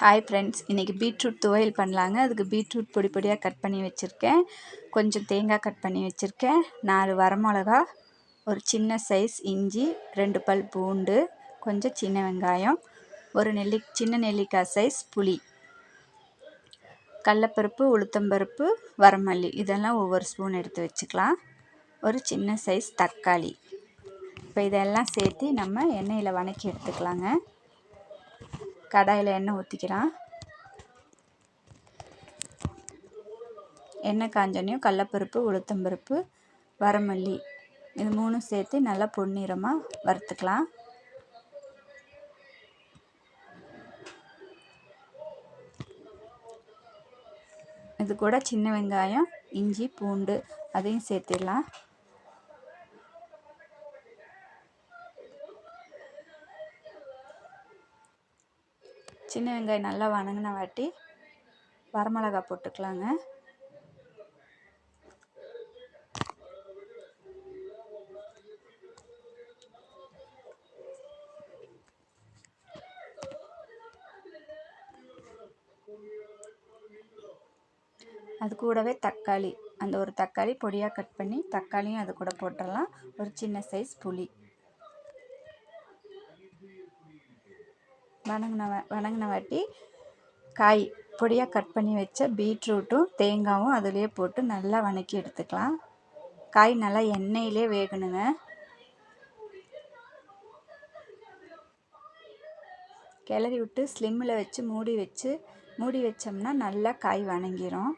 Hi friends, இன்றைக்கி beetroot துவையல் பண்ணலாங்க. அதுக்கு பீட்ரூட் பொடி பொடியாக கட் பண்ணி வச்சுருக்கேன். கொஞ்சம் தேங்காய் கட் பண்ணி வச்சுருக்கேன். 4 வரமிளகா, ஒரு சின்ன சைஸ் இஞ்சி, 2 பல் பூண்டு, கொஞ்சம் சின்ன வெங்காயம், ஒரு சின்ன நெல்லிக்காய் சைஸ் புளி, கடலப்பருப்பு, உளுத்தம்பருப்பு, வரமல்லி இதெல்லாம் ஒவ்வொரு ஸ்பூன் எடுத்து வச்சுக்கலாம். ஒரு சின்ன சைஸ் தக்காளி. இப்போ இதெல்லாம் சேர்த்து நம்ம எண்ணெயில் வதக்கி எடுத்துக்கலாங்க. கடாயில் எண்ணெய் ஊற்றிக்கலாம். எண்ணெய் காஞ்சோனையும் கடலப்பருப்பு, உளுத்தம்பருப்பு, வரமல்லி இது 3 சேர்த்து நல்லா பொன்னிறமாக வறுத்துக்கலாம். இது கூட சின்ன வெங்காயம், இஞ்சி, பூண்டு அதையும் சேர்த்திடலாம். சின்ன வெங்காயம் நல்லா வதங்கின வாட்டி வரமிளகா போட்டுக்கலாங்க. அது கூடவே தக்காளி, அந்த ஒரு தக்காளி பொடியாக கட் பண்ணி தக்காளியும் அது கூட போட்டுடலாம். ஒரு சின்ன சைஸ் புளி. வதங்கின வாட்டி காய் பொடியாக கட் பண்ணி வச்ச பீட்ரூட்டும் தேங்காயும் அதிலே போட்டு நல்லா வதக்கி எடுத்துக்கலாம். காய் நல்லா எண்ணெயிலே வேகணுங்க. கிளறி விட்டு ஸ்லிம்மில் வச்சு மூடி வச்சோம்னா நல்லா காய் வதங்கிரும்.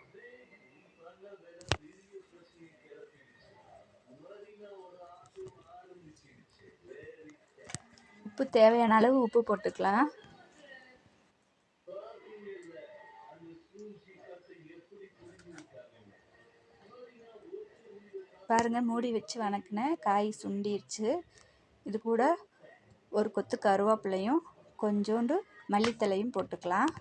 உப்பு தேவையான அளவு உப்பு போட்டுக்கலாம். பாருங்கள், மூடி வச்சு வதக்கின காய் சுண்டிருச்சு. இது கூட ஒரு கொத்து கருவேப்பிலையும் கொஞ்சோண்டு மல்லித்தலையும் போட்டுக்கலாம்.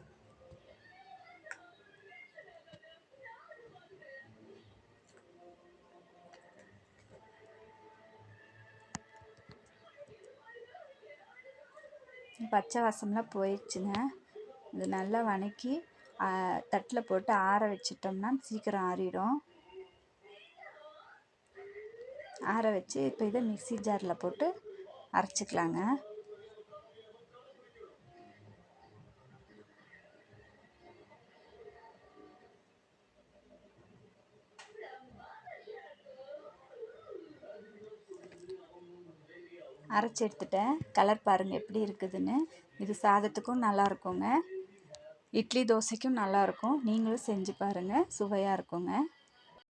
பச்சை வாசம்லாம் போயிடுச்சுங்க. இது நல்லா வதக்கி தட்டில் போட்டு ஆற வச்சிட்டோம்னா சீக்கிரம் ஆறிடும். ஆற வச்சு இப்போ இதை மிக்ஸி ஜாரில் போட்டு அரைச்சிக்கலாங்க. அரைச்சி எடுத்துட்டேன். கலர் பாருங்கள் எப்படி இருக்குதுன்னு. இது சாதத்துக்கும் நல்லா இருக்குங்க, இட்லி தோசைக்கும் நல்லாயிருக்கும். நீங்களும் செஞ்சு பாருங்கள், சுவையாக இருக்குங்க.